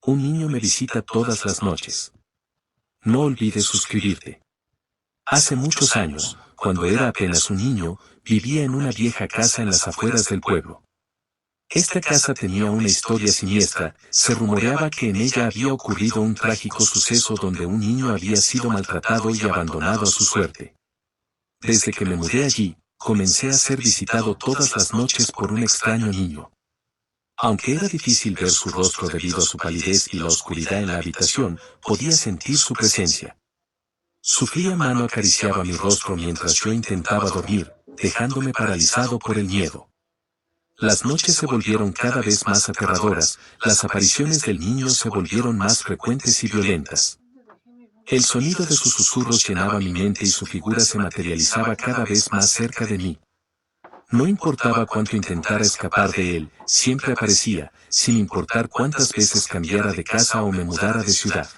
Un niño me visita todas las noches. No olvides suscribirte. Hace muchos años, cuando era apenas un niño, vivía en una vieja casa en las afueras del pueblo. Esta casa tenía una historia siniestra, se rumoreaba que en ella había ocurrido un trágico suceso donde un niño había sido maltratado y abandonado a su suerte. Desde que me mudé allí, comencé a ser visitado todas las noches por un extraño niño. Aunque era difícil ver su rostro debido a su palidez y la oscuridad en la habitación, podía sentir su presencia. Su fría mano acariciaba mi rostro mientras yo intentaba dormir, dejándome paralizado por el miedo. Las noches se volvieron cada vez más aterradoras, las apariciones del niño se volvieron más frecuentes y violentas. El sonido de sus susurros llenaba mi mente y su figura se materializaba cada vez más cerca de mí. No importaba cuánto intentara escapar de él, siempre aparecía, sin importar cuántas veces cambiara de casa o me mudara de ciudad.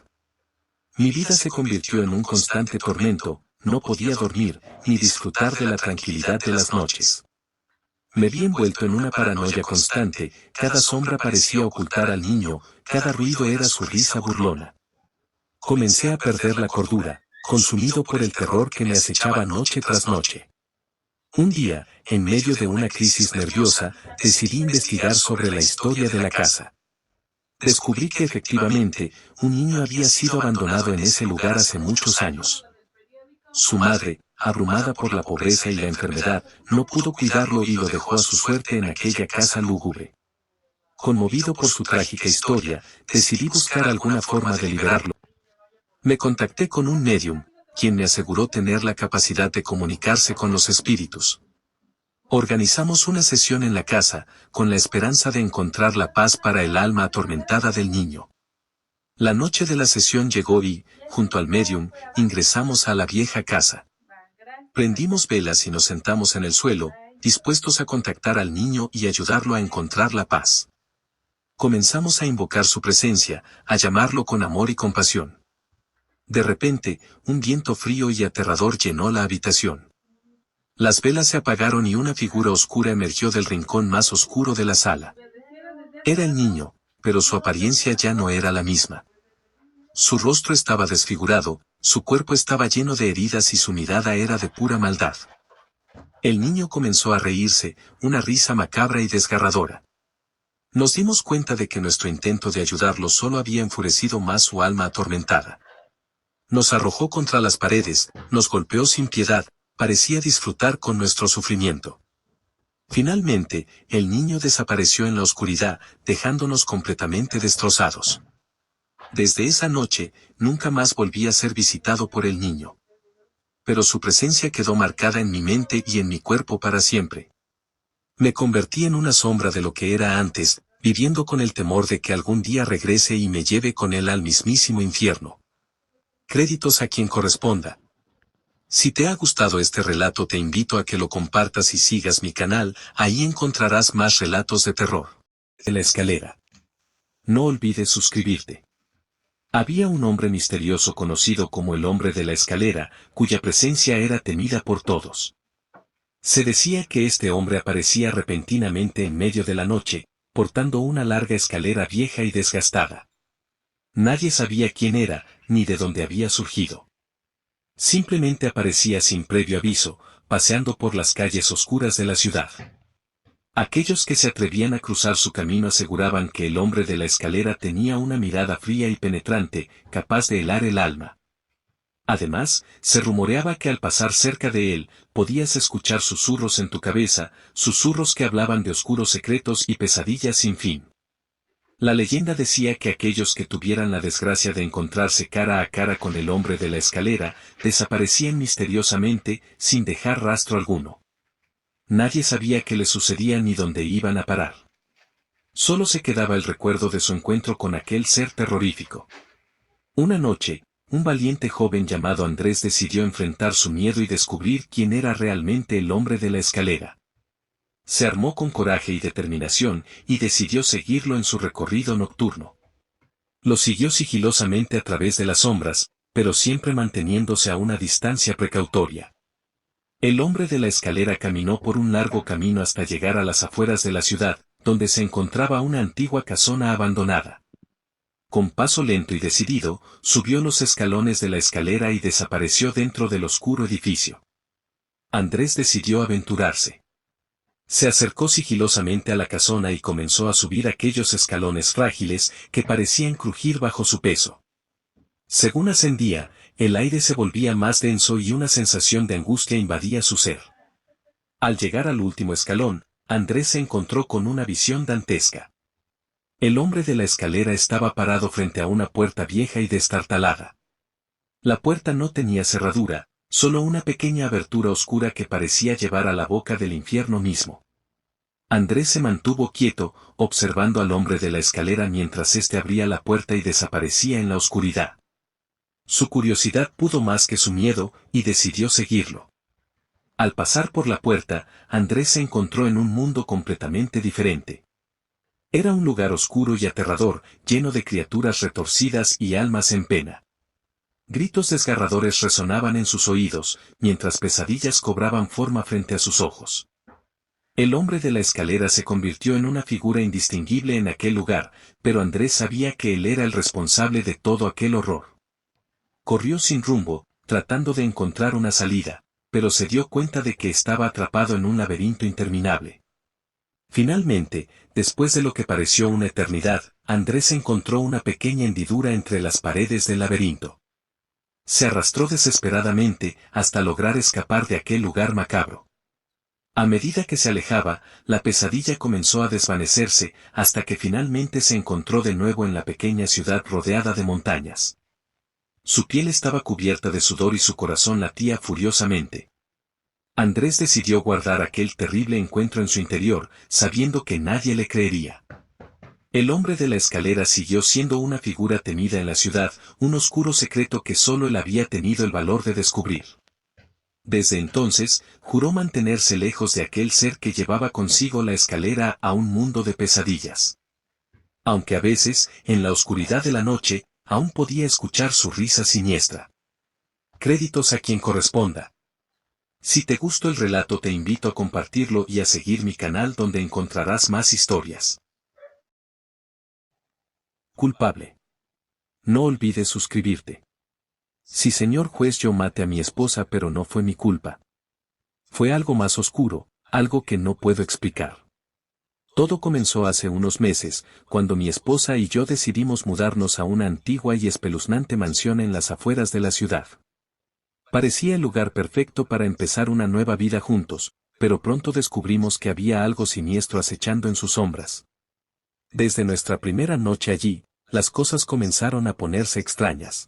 Mi vida se convirtió en un constante tormento, no podía dormir, ni disfrutar de la tranquilidad de las noches. Me vi envuelto en una paranoia constante, cada sombra parecía ocultar al niño, cada ruido era su risa burlona. Comencé a perder la cordura, consumido por el terror que me acechaba noche tras noche. Un día, en medio de una crisis nerviosa, decidí investigar sobre la historia de la casa. Descubrí que efectivamente, un niño había sido abandonado en ese lugar hace muchos años. Su madre, abrumada por la pobreza y la enfermedad, no pudo cuidarlo y lo dejó a su suerte en aquella casa lúgubre. Conmovido por su trágica historia, decidí buscar alguna forma de liberarlo. Me contacté con un médium, quien me aseguró tener la capacidad de comunicarse con los espíritus. Organizamos una sesión en la casa, con la esperanza de encontrar la paz para el alma atormentada del niño. La noche de la sesión llegó y, junto al médium, ingresamos a la vieja casa. Prendimos velas y nos sentamos en el suelo, dispuestos a contactar al niño y ayudarlo a encontrar la paz. Comenzamos a invocar su presencia, a llamarlo con amor y compasión. De repente, un viento frío y aterrador llenó la habitación. Las velas se apagaron y una figura oscura emergió del rincón más oscuro de la sala. Era el niño, pero su apariencia ya no era la misma. Su rostro estaba desfigurado, su cuerpo estaba lleno de heridas y su mirada era de pura maldad. El niño comenzó a reírse, una risa macabra y desgarradora. Nos dimos cuenta de que nuestro intento de ayudarlo solo había enfurecido más su alma atormentada. Nos arrojó contra las paredes, nos golpeó sin piedad, parecía disfrutar con nuestro sufrimiento. Finalmente, el niño desapareció en la oscuridad, dejándonos completamente destrozados. Desde esa noche, nunca más volví a ser visitado por el niño. Pero su presencia quedó marcada en mi mente y en mi cuerpo para siempre. Me convertí en una sombra de lo que era antes, viviendo con el temor de que algún día regrese y me lleve con él al mismísimo infierno. Créditos a quien corresponda. Si te ha gustado este relato te invito a que lo compartas y sigas mi canal, ahí encontrarás más relatos de terror. De la escalera. No olvides suscribirte. Había un hombre misterioso conocido como el hombre de la escalera, cuya presencia era temida por todos. Se decía que este hombre aparecía repentinamente en medio de la noche, portando una larga escalera vieja y desgastada. Nadie sabía quién era, ni de dónde había surgido. Simplemente aparecía sin previo aviso, paseando por las calles oscuras de la ciudad. Aquellos que se atrevían a cruzar su camino aseguraban que el hombre de la escalera tenía una mirada fría y penetrante, capaz de helar el alma. Además, se rumoreaba que al pasar cerca de él, podías escuchar susurros en tu cabeza, susurros que hablaban de oscuros secretos y pesadillas sin fin. La leyenda decía que aquellos que tuvieran la desgracia de encontrarse cara a cara con el hombre de la escalera, desaparecían misteriosamente, sin dejar rastro alguno. Nadie sabía qué les sucedía ni dónde iban a parar. Solo se quedaba el recuerdo de su encuentro con aquel ser terrorífico. Una noche, un valiente joven llamado Andrés decidió enfrentar su miedo y descubrir quién era realmente el hombre de la escalera. Se armó con coraje y determinación, y decidió seguirlo en su recorrido nocturno. Lo siguió sigilosamente a través de las sombras, pero siempre manteniéndose a una distancia precautoria. El hombre de la escalera caminó por un largo camino hasta llegar a las afueras de la ciudad, donde se encontraba una antigua casona abandonada. con paso lento y decidido, subió los escalones de la escalera y desapareció dentro del oscuro edificio. Andrés decidió aventurarse. Se acercó sigilosamente a la casona y comenzó a subir aquellos escalones frágiles que parecían crujir bajo su peso. Según ascendía, el aire se volvía más denso y una sensación de angustia invadía su ser. Al llegar al último escalón, Andrés se encontró con una visión dantesca. El hombre de la escalera estaba parado frente a una puerta vieja y destartalada. La puerta no tenía cerradura, solo una pequeña abertura oscura que parecía llevar a la boca del infierno mismo. Andrés se mantuvo quieto, observando al hombre de la escalera mientras éste abría la puerta y desaparecía en la oscuridad. Su curiosidad pudo más que su miedo, y decidió seguirlo. Al pasar por la puerta, Andrés se encontró en un mundo completamente diferente. Era un lugar oscuro y aterrador, lleno de criaturas retorcidas y almas en pena. Gritos desgarradores resonaban en sus oídos, mientras pesadillas cobraban forma frente a sus ojos. El hombre de la escalera se convirtió en una figura indistinguible en aquel lugar, pero Andrés sabía que él era el responsable de todo aquel horror. Corrió sin rumbo, tratando de encontrar una salida, pero se dio cuenta de que estaba atrapado en un laberinto interminable. Finalmente, después de lo que pareció una eternidad, Andrés encontró una pequeña hendidura entre las paredes del laberinto. Se arrastró desesperadamente hasta lograr escapar de aquel lugar macabro. A medida que se alejaba, la pesadilla comenzó a desvanecerse hasta que finalmente se encontró de nuevo en la pequeña ciudad rodeada de montañas. Su piel estaba cubierta de sudor y su corazón latía furiosamente. Andrés decidió guardar aquel terrible encuentro en su interior, sabiendo que nadie le creería. El hombre de la escalera siguió siendo una figura temida en la ciudad, un oscuro secreto que solo él había tenido el valor de descubrir. Desde entonces, juró mantenerse lejos de aquel ser que llevaba consigo la escalera a un mundo de pesadillas. Aunque a veces, en la oscuridad de la noche, aún podía escuchar su risa siniestra. Créditos a quien corresponda. Si te gustó el relato te invito a compartirlo y a seguir mi canal donde encontrarás más historias. Culpable. No olvides suscribirte. Sí, señor juez, yo maté a mi esposa, pero no fue mi culpa. Fue algo más oscuro, algo que no puedo explicar. Todo comenzó hace unos meses, cuando mi esposa y yo decidimos mudarnos a una antigua y espeluznante mansión en las afueras de la ciudad. Parecía el lugar perfecto para empezar una nueva vida juntos, pero pronto descubrimos que había algo siniestro acechando en sus sombras. Desde nuestra primera noche allí, las cosas comenzaron a ponerse extrañas.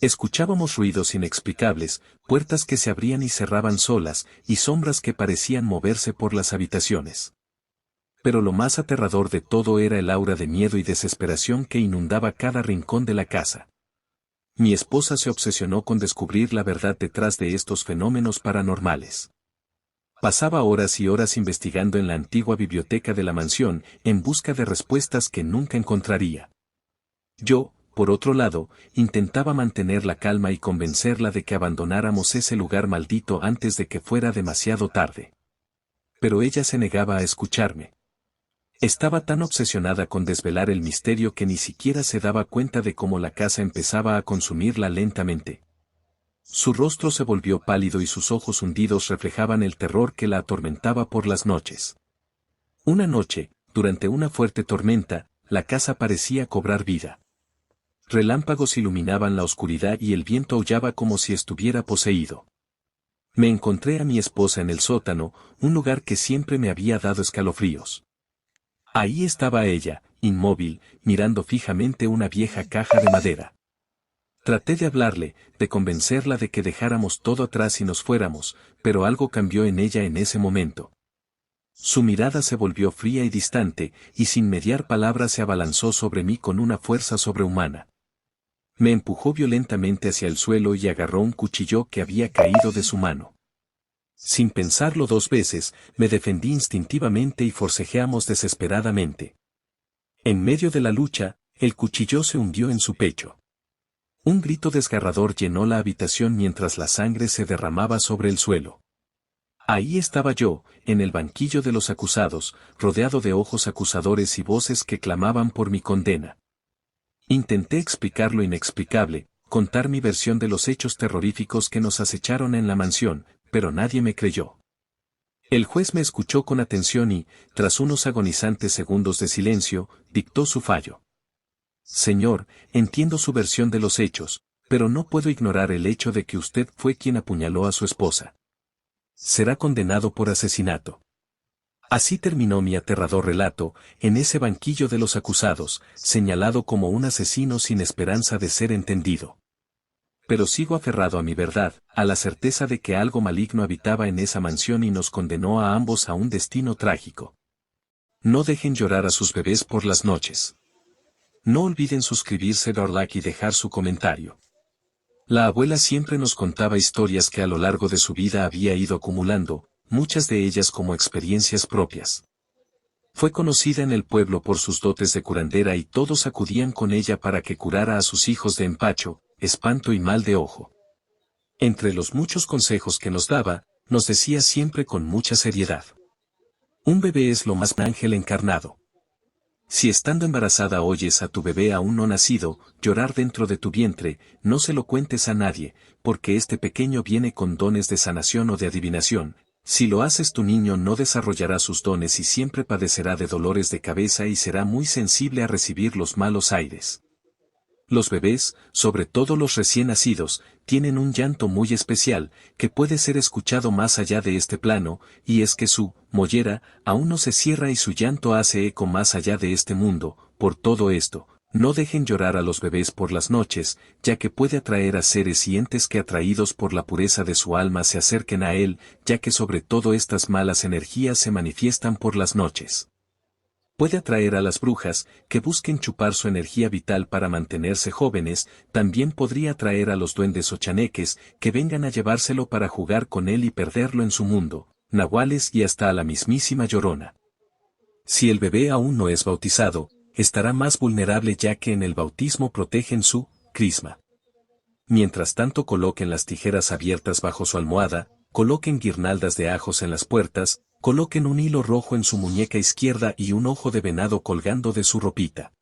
Escuchábamos ruidos inexplicables, puertas que se abrían y cerraban solas, y sombras que parecían moverse por las habitaciones. Pero lo más aterrador de todo era el aura de miedo y desesperación que inundaba cada rincón de la casa. Mi esposa se obsesionó con descubrir la verdad detrás de estos fenómenos paranormales. Pasaba horas y horas investigando en la antigua biblioteca de la mansión, en busca de respuestas que nunca encontraría. Yo, por otro lado, intentaba mantener la calma y convencerla de que abandonáramos ese lugar maldito antes de que fuera demasiado tarde. Pero ella se negaba a escucharme. Estaba tan obsesionada con desvelar el misterio que ni siquiera se daba cuenta de cómo la casa empezaba a consumirla lentamente. Su rostro se volvió pálido y sus ojos hundidos reflejaban el terror que la atormentaba por las noches. Una noche, durante una fuerte tormenta, la casa parecía cobrar vida. Relámpagos iluminaban la oscuridad y el viento aullaba como si estuviera poseído. Me encontré a mi esposa en el sótano, un lugar que siempre me había dado escalofríos. Ahí estaba ella, inmóvil, mirando fijamente una vieja caja de madera. Traté de hablarle, de convencerla de que dejáramos todo atrás y nos fuéramos, pero algo cambió en ella en ese momento. Su mirada se volvió fría y distante, y sin mediar palabra se abalanzó sobre mí con una fuerza sobrehumana. Me empujó violentamente hacia el suelo y agarró un cuchillo que había caído de su mano. Sin pensarlo dos veces, me defendí instintivamente y forcejeamos desesperadamente. En medio de la lucha, el cuchillo se hundió en su pecho. Un grito desgarrador llenó la habitación mientras la sangre se derramaba sobre el suelo. Ahí estaba yo, en el banquillo de los acusados, rodeado de ojos acusadores y voces que clamaban por mi condena. Intenté explicar lo inexplicable, contar mi versión de los hechos terroríficos que nos acecharon en la mansión, pero nadie me creyó. El juez me escuchó con atención y, tras unos agonizantes segundos de silencio, dictó su fallo. Señor, entiendo su versión de los hechos, pero no puedo ignorar el hecho de que usted fue quien apuñaló a su esposa. Será condenado por asesinato. Así terminó mi aterrador relato, en ese banquillo de los acusados, señalado como un asesino sin esperanza de ser entendido. Pero sigo aferrado a mi verdad, a la certeza de que algo maligno habitaba en esa mansión y nos condenó a ambos a un destino trágico. No dejen llorar a sus bebés por las noches. No olviden suscribirse a like y dejar su comentario. La abuela siempre nos contaba historias que a lo largo de su vida había ido acumulando, muchas de ellas como experiencias propias. Fue conocida en el pueblo por sus dotes de curandera y todos acudían con ella para que curara a sus hijos de empacho, espanto y mal de ojo. Entre los muchos consejos que nos daba, nos decía siempre con mucha seriedad: un bebé es lo más un ángel encarnado. Si estando embarazada oyes a tu bebé aún no nacido, llorar dentro de tu vientre, no se lo cuentes a nadie, porque este pequeño viene con dones de sanación o de adivinación. Si lo haces, tu niño no desarrollará sus dones y siempre padecerá de dolores de cabeza y será muy sensible a recibir los malos aires. Los bebés, sobre todo los recién nacidos, tienen un llanto muy especial, que puede ser escuchado más allá de este plano, y es que su mollera aún no se cierra y su llanto hace eco más allá de este mundo. Por todo esto, no dejen llorar a los bebés por las noches, ya que puede atraer a seres y entes que, atraídos por la pureza de su alma, se acerquen a él, ya que sobre todo estas malas energías se manifiestan por las noches. Puede atraer a las brujas, que busquen chupar su energía vital para mantenerse jóvenes. También podría atraer a los duendes o chaneques, que vengan a llevárselo para jugar con él y perderlo en su mundo, nahuales y hasta a la mismísima Llorona. Si el bebé aún no es bautizado, estará más vulnerable, ya que en el bautismo protegen su crisma. Mientras tanto, coloquen las tijeras abiertas bajo su almohada, coloquen guirnaldas de ajos en las puertas, coloquen un hilo rojo en su muñeca izquierda y un ojo de venado colgando de su ropita.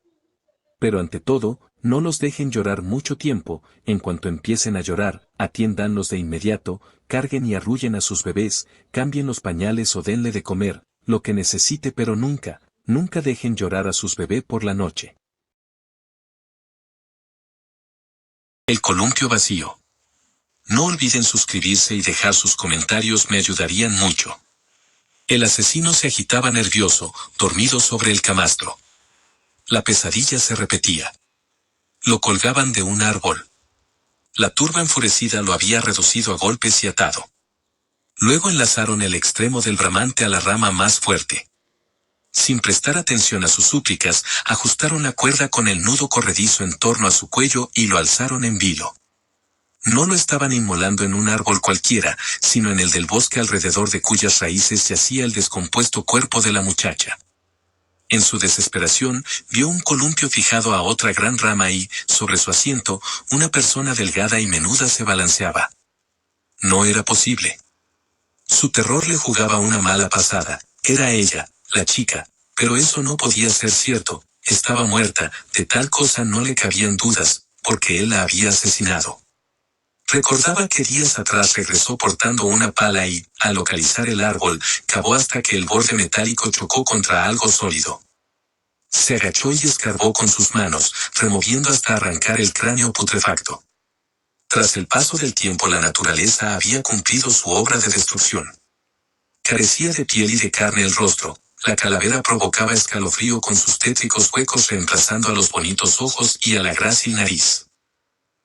Pero ante todo, no los dejen llorar mucho tiempo. En cuanto empiecen a llorar, atiéndanlos de inmediato, carguen y arrullen a sus bebés, cambien los pañales o denle de comer, lo que necesite, pero nunca, nunca dejen llorar a sus bebés por la noche. El columpio vacío. No olviden suscribirse y dejar sus comentarios, me ayudarían mucho. El asesino se agitaba nervioso, dormido sobre el camastro. La pesadilla se repetía. Lo colgaban de un árbol. La turba enfurecida lo había reducido a golpes y atado. Luego enlazaron el extremo del bramante a la rama más fuerte. Sin prestar atención a sus súplicas, ajustaron la cuerda con el nudo corredizo en torno a su cuello y lo alzaron en vilo. No lo estaban inmolando en un árbol cualquiera, sino en el del bosque alrededor de cuyas raíces yacía el descompuesto cuerpo de la muchacha. En su desesperación, vio un columpio fijado a otra gran rama y, sobre su asiento, una persona delgada y menuda se balanceaba. No era posible. Su terror le jugaba una mala pasada. Era ella, la chica, pero eso no podía ser cierto. Estaba muerta, de tal cosa no le cabían dudas, porque él la había asesinado. Recordaba que días atrás regresó portando una pala y, al localizar el árbol, cavó hasta que el borde metálico chocó contra algo sólido. Se agachó y escarbó con sus manos, removiendo hasta arrancar el cráneo putrefacto. Tras el paso del tiempo, la naturaleza había cumplido su obra de destrucción. Carecía de piel y de carne el rostro. La calavera provocaba escalofrío con sus tétricos huecos, reemplazando a los bonitos ojos y a la grácil nariz.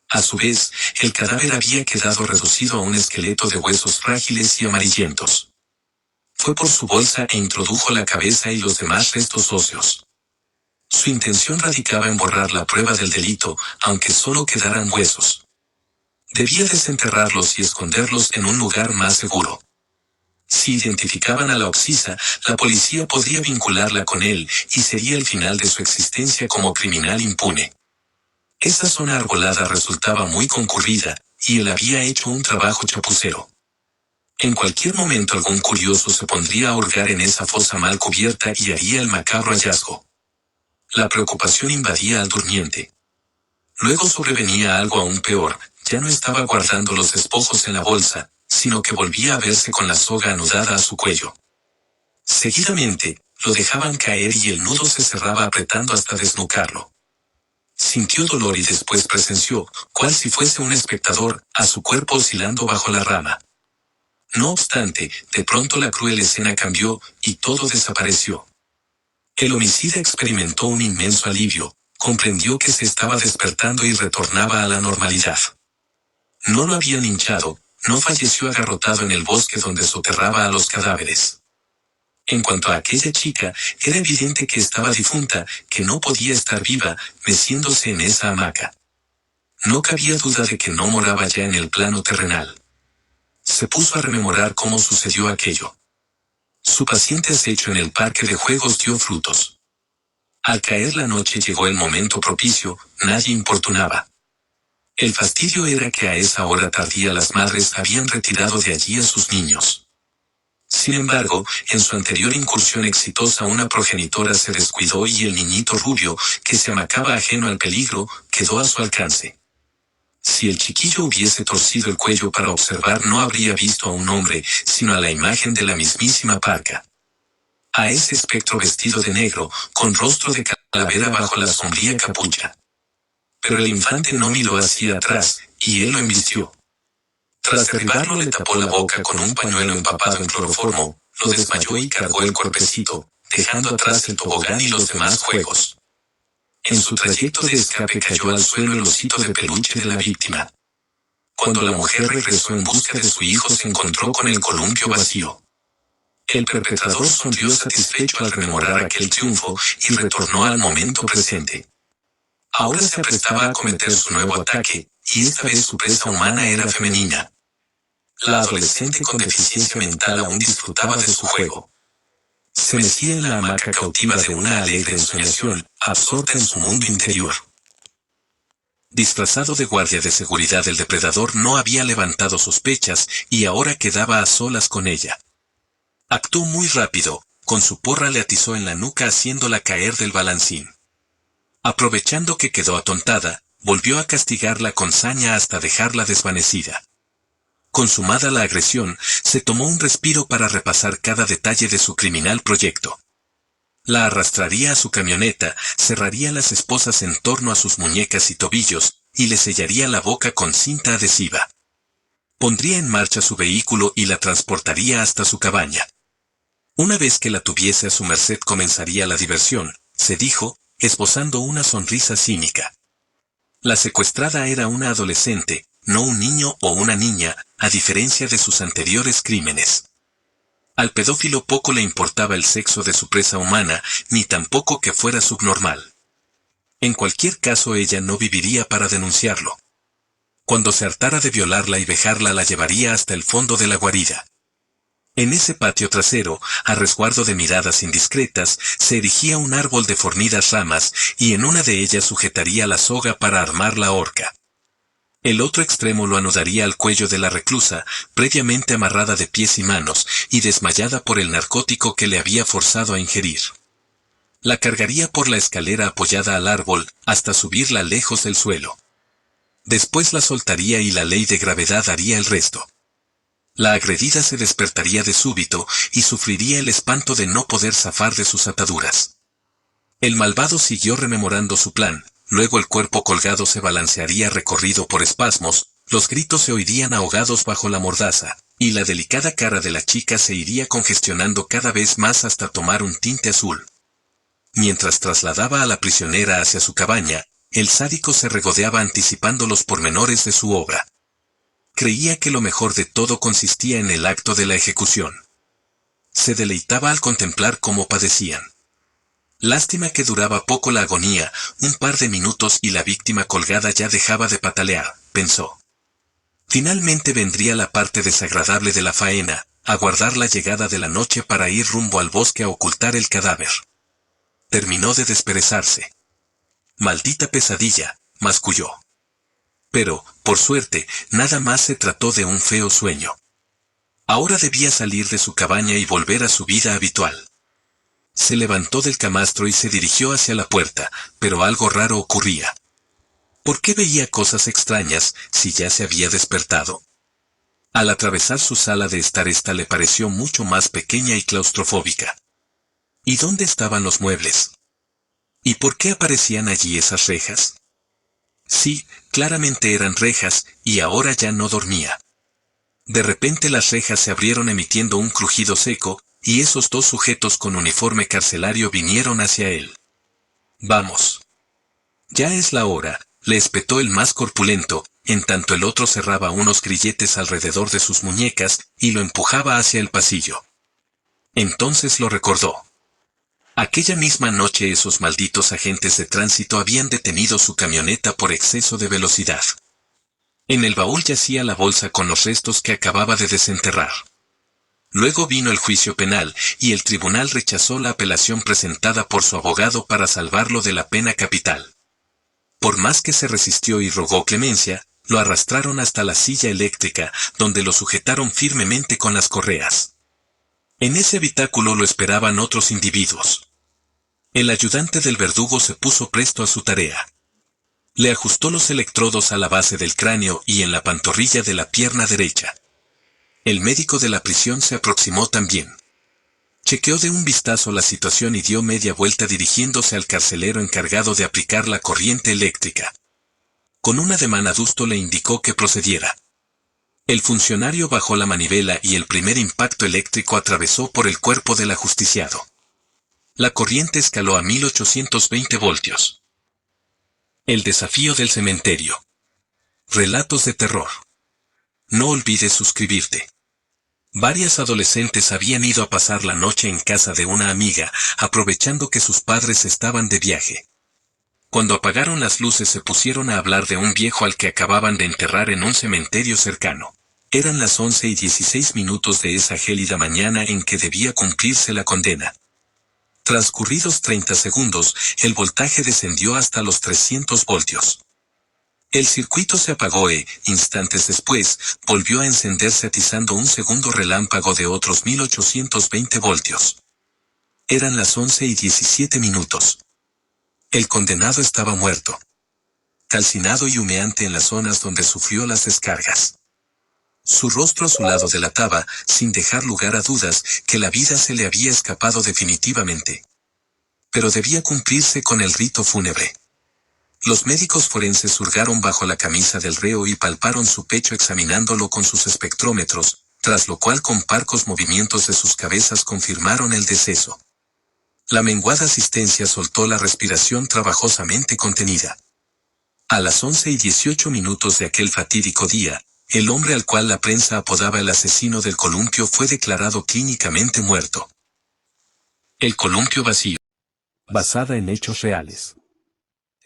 A su vez, el cadáver había quedado reducido a un esqueleto de huesos frágiles y amarillentos. Fue por su bolsa e introdujo la cabeza y los demás restos óseos. Su intención radicaba en borrar la prueba del delito, aunque solo quedaran huesos. Debía desenterrarlos y esconderlos en un lugar más seguro. Si identificaban a la occisa, la policía podría vincularla con él, y sería el final de su existencia como criminal impune. Esa zona arbolada resultaba muy concurrida, y él había hecho un trabajo chapucero. En cualquier momento algún curioso se pondría a hurgar en esa fosa mal cubierta y haría el macabro hallazgo. La preocupación invadía al durmiente. Luego sobrevenía algo aún peor, ya no estaba guardando los despojos en la bolsa, sino que volvía a verse con la soga anudada a su cuello. Seguidamente, lo dejaban caer y el nudo se cerraba apretando hasta desnucarlo. Sintió dolor y después presenció, cual si fuese un espectador, a su cuerpo oscilando bajo la rama. No obstante, de pronto la cruel escena cambió, y todo desapareció. El homicida experimentó un inmenso alivio, comprendió que se estaba despertando y retornaba a la normalidad. No lo habían hinchado, no falleció agarrotado en el bosque donde soterraba a los cadáveres. En cuanto a aquella chica, era evidente que estaba difunta, que no podía estar viva, meciéndose en esa hamaca. No cabía duda de que no moraba ya en el plano terrenal. Se puso a rememorar cómo sucedió aquello. Su paciente acecho en el parque de juegos dio frutos. Al caer la noche llegó el momento propicio, nadie importunaba. El fastidio era que a esa hora tardía las madres habían retirado de allí a sus niños. Sin embargo, en su anterior incursión exitosa una progenitora se descuidó y el niñito rubio, que se amacaba ajeno al peligro, quedó a su alcance. Si el chiquillo hubiese torcido el cuello para observar no habría visto a un hombre, sino a la imagen de la mismísima Parca. A ese espectro vestido de negro, con rostro de calavera bajo la sombría capucha. Pero el infante no miró hacia atrás, y él lo embistió. Tras derribarlo le tapó la boca con un pañuelo empapado en cloroformo, lo desmayó y cargó el cuerpecito, dejando atrás el tobogán y los demás juegos. En su trayecto de escape cayó al suelo el osito de peluche de la víctima. Cuando la mujer regresó en busca de su hijo se encontró con el columpio vacío. El perpetrador sonrió satisfecho al rememorar aquel triunfo y retornó al momento presente. Ahora se aprestaba a cometer su nuevo ataque, y esta vez su presa humana era femenina. La adolescente con deficiencia mental aún disfrutaba de su juego. Se mecía en la hamaca cautiva de una alegre ensoñación, absorta en su mundo interior. Disfrazado de guardia de seguridad, el depredador no había levantado sospechas y ahora quedaba a solas con ella. Actuó muy rápido, con su porra le atizó en la nuca haciéndola caer del balancín. Aprovechando que quedó atontada, volvió a castigarla con saña hasta dejarla desvanecida. Consumada la agresión, se tomó un respiro para repasar cada detalle de su criminal proyecto. La arrastraría a su camioneta, cerraría las esposas en torno a sus muñecas y tobillos, y le sellaría la boca con cinta adhesiva. Pondría en marcha su vehículo y la transportaría hasta su cabaña. Una vez que la tuviese a su merced comenzaría la diversión, se dijo, esbozando una sonrisa cínica. La secuestrada era una adolescente, no un niño o una niña, a diferencia de sus anteriores crímenes. Al pedófilo poco le importaba el sexo de su presa humana, ni tampoco que fuera subnormal. En cualquier caso ella no viviría para denunciarlo. Cuando se hartara de violarla y vejarla la llevaría hasta el fondo de la guarida. En ese patio trasero, a resguardo de miradas indiscretas, se erigía un árbol de fornidas ramas, y en una de ellas sujetaría la soga para armar la horca. El otro extremo lo anudaría al cuello de la reclusa, previamente amarrada de pies y manos, y desmayada por el narcótico que le había forzado a ingerir. La cargaría por la escalera apoyada al árbol, hasta subirla lejos del suelo. Después la soltaría y la ley de gravedad haría el resto. La agredida se despertaría de súbito, y sufriría el espanto de no poder zafar de sus ataduras. El malvado siguió rememorando su plan. Luego el cuerpo colgado se balancearía recorrido por espasmos, los gritos se oirían ahogados bajo la mordaza, y la delicada cara de la chica se iría congestionando cada vez más hasta tomar un tinte azul. Mientras trasladaba a la prisionera hacia su cabaña, el sádico se regodeaba anticipando los pormenores de su obra. Creía que lo mejor de todo consistía en el acto de la ejecución. Se deleitaba al contemplar cómo padecían. Lástima que duraba poco la agonía, un par de minutos y la víctima colgada ya dejaba de patalear, pensó. Finalmente vendría la parte desagradable de la faena, aguardar la llegada de la noche para ir rumbo al bosque a ocultar el cadáver. Terminó de desperezarse. Maldita pesadilla, masculló. Pero, por suerte, nada más se trató de un feo sueño. Ahora debía salir de su cabaña y volver a su vida habitual. Se levantó del camastro y se dirigió hacia la puerta, pero algo raro ocurría. ¿Por qué veía cosas extrañas si ya se había despertado? Al atravesar su sala de estar, esta le pareció mucho más pequeña y claustrofóbica. ¿Y dónde estaban los muebles? ¿Y por qué aparecían allí esas rejas? Sí, claramente eran rejas, y ahora ya no dormía. De repente las rejas se abrieron emitiendo un crujido seco, y esos dos sujetos con uniforme carcelario vinieron hacia él. «Vamos. Ya es la hora», le espetó el más corpulento, en tanto el otro cerraba unos grilletes alrededor de sus muñecas y lo empujaba hacia el pasillo. Entonces lo recordó. Aquella misma noche esos malditos agentes de tránsito habían detenido su camioneta por exceso de velocidad. En el baúl yacía la bolsa con los restos que acababa de desenterrar. Luego vino el juicio penal, y el tribunal rechazó la apelación presentada por su abogado para salvarlo de la pena capital. Por más que se resistió y rogó clemencia, lo arrastraron hasta la silla eléctrica, donde lo sujetaron firmemente con las correas. En ese habitáculo lo esperaban otros individuos. El ayudante del verdugo se puso presto a su tarea. Le ajustó los electrodos a la base del cráneo y en la pantorrilla de la pierna derecha. El médico de la prisión se aproximó también. Chequeó de un vistazo la situación y dio media vuelta dirigiéndose al carcelero encargado de aplicar la corriente eléctrica. Con un ademán adusto le indicó que procediera. El funcionario bajó la manivela y el primer impacto eléctrico atravesó por el cuerpo del ajusticiado. La corriente escaló a 1820 voltios. El desafío del cementerio. Relatos de terror. No olvides suscribirte. Varias adolescentes habían ido a pasar la noche en casa de una amiga, aprovechando que sus padres estaban de viaje. Cuando apagaron las luces se pusieron a hablar de un viejo al que acababan de enterrar en un cementerio cercano. Eran las 11:16 de esa gélida mañana en que debía cumplirse la condena. Transcurridos 30 segundos, el voltaje descendió hasta los 300 voltios. El circuito se apagó e, instantes después, volvió a encenderse atizando un segundo relámpago de otros 1820 voltios. Eran las 11:17. El condenado estaba muerto. Calcinado y humeante en las zonas donde sufrió las descargas. Su rostro azulado delataba, sin dejar lugar a dudas, que la vida se le había escapado definitivamente. Pero debía cumplirse con el rito fúnebre. Los médicos forenses hurgaron bajo la camisa del reo y palparon su pecho examinándolo con sus espectrómetros, tras lo cual con parcos movimientos de sus cabezas confirmaron el deceso. La menguada asistencia soltó la respiración trabajosamente contenida. A las 11:18 de aquel fatídico día, el hombre al cual la prensa apodaba el asesino del columpio fue declarado clínicamente muerto. El columpio vacío. Basada en hechos reales.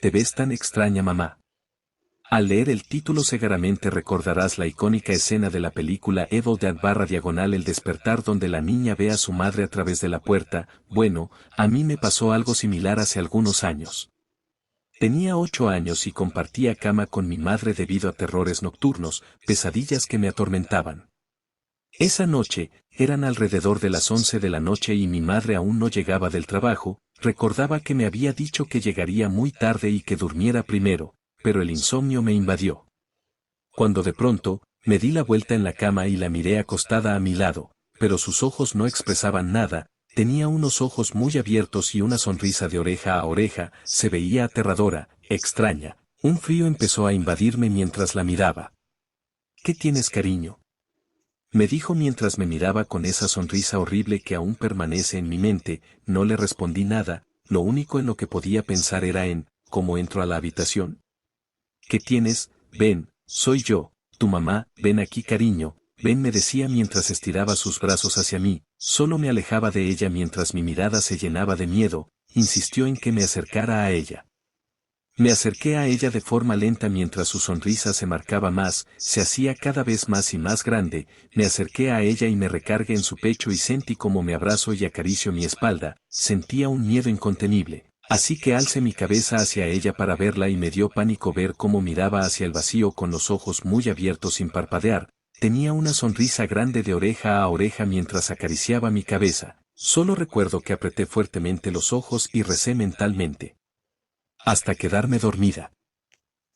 ¿Te ves tan extraña, mamá? Al leer el título seguramente recordarás la icónica escena de la película Evil Dead / El despertar donde la niña ve a su madre a través de la puerta. Bueno, a mí me pasó algo similar hace algunos años. Tenía 8 años y compartía cama con mi madre debido a terrores nocturnos, pesadillas que me atormentaban. Esa noche, eran alrededor de las 11 de la noche y mi madre aún no llegaba del trabajo. Recordaba que me había dicho que llegaría muy tarde y que durmiera primero, pero el insomnio me invadió. Cuando de pronto, me di la vuelta en la cama y la miré acostada a mi lado, pero sus ojos no expresaban nada. Tenía unos ojos muy abiertos y una sonrisa de oreja a oreja, se veía aterradora, extraña. Un frío empezó a invadirme mientras la miraba. ¿Qué tienes, cariño?, me dijo mientras me miraba con esa sonrisa horrible que aún permanece en mi mente. No le respondí nada, lo único en lo que podía pensar era en, ¿cómo entro a la habitación? ¿Qué tienes? Ven, soy yo, tu mamá, ven aquí, cariño. Ven, me decía mientras estiraba sus brazos hacia mí. Solo me alejaba de ella mientras mi mirada se llenaba de miedo. Insistió en que me acercara a ella. Me acerqué a ella de forma lenta mientras su sonrisa se marcaba más, se hacía cada vez más y más grande. Me acerqué a ella y me recargué en su pecho y sentí como me abrazo y acaricio mi espalda. Sentía un miedo incontenible. Así que alcé mi cabeza hacia ella para verla y me dio pánico ver cómo miraba hacia el vacío con los ojos muy abiertos sin parpadear. Tenía una sonrisa grande de oreja a oreja mientras acariciaba mi cabeza. Solo recuerdo que apreté fuertemente los ojos y recé mentalmente. Hasta quedarme dormida.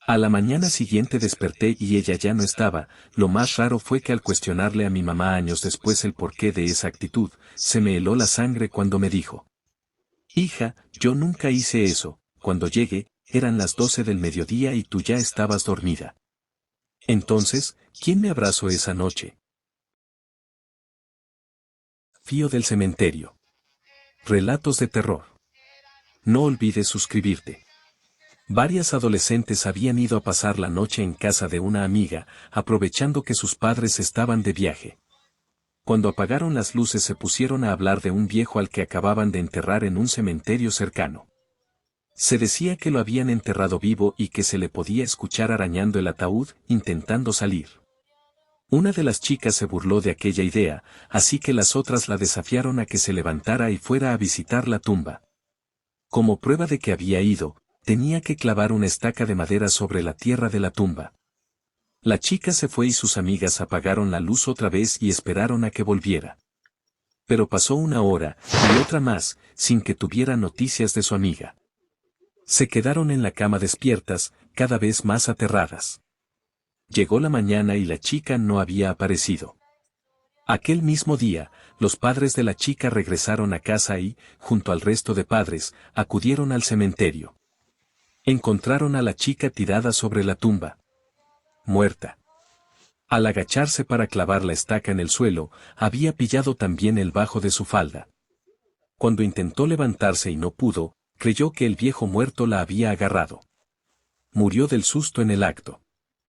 A la mañana siguiente desperté y ella ya no estaba. Lo más raro fue que al cuestionarle a mi mamá años después el porqué de esa actitud, se me heló la sangre cuando me dijo: hija, yo nunca hice eso. Cuando llegué, eran las 12 del mediodía y tú ya estabas dormida. Entonces, ¿quién me abrazó esa noche? Fío del cementerio. Relatos de terror. No olvides suscribirte. Varias adolescentes habían ido a pasar la noche en casa de una amiga, aprovechando que sus padres estaban de viaje. Cuando apagaron las luces se pusieron a hablar de un viejo al que acababan de enterrar en un cementerio cercano. Se decía que lo habían enterrado vivo y que se le podía escuchar arañando el ataúd, intentando salir. Una de las chicas se burló de aquella idea, así que las otras la desafiaron a que se levantara y fuera a visitar la tumba. Como prueba de que había ido, tenía que clavar una estaca de madera sobre la tierra de la tumba. La chica se fue y sus amigas apagaron la luz otra vez y esperaron a que volviera. Pero pasó una hora, y otra más, sin que tuviera noticias de su amiga. Se quedaron en la cama despiertas, cada vez más aterradas. Llegó la mañana y la chica no había aparecido. Aquel mismo día, los padres de la chica regresaron a casa y, junto al resto de padres, acudieron al cementerio. Encontraron a la chica tirada sobre la tumba. Muerta. Al agacharse para clavar la estaca en el suelo, había pillado también el bajo de su falda. Cuando intentó levantarse y no pudo, creyó que el viejo muerto la había agarrado. Murió del susto en el acto.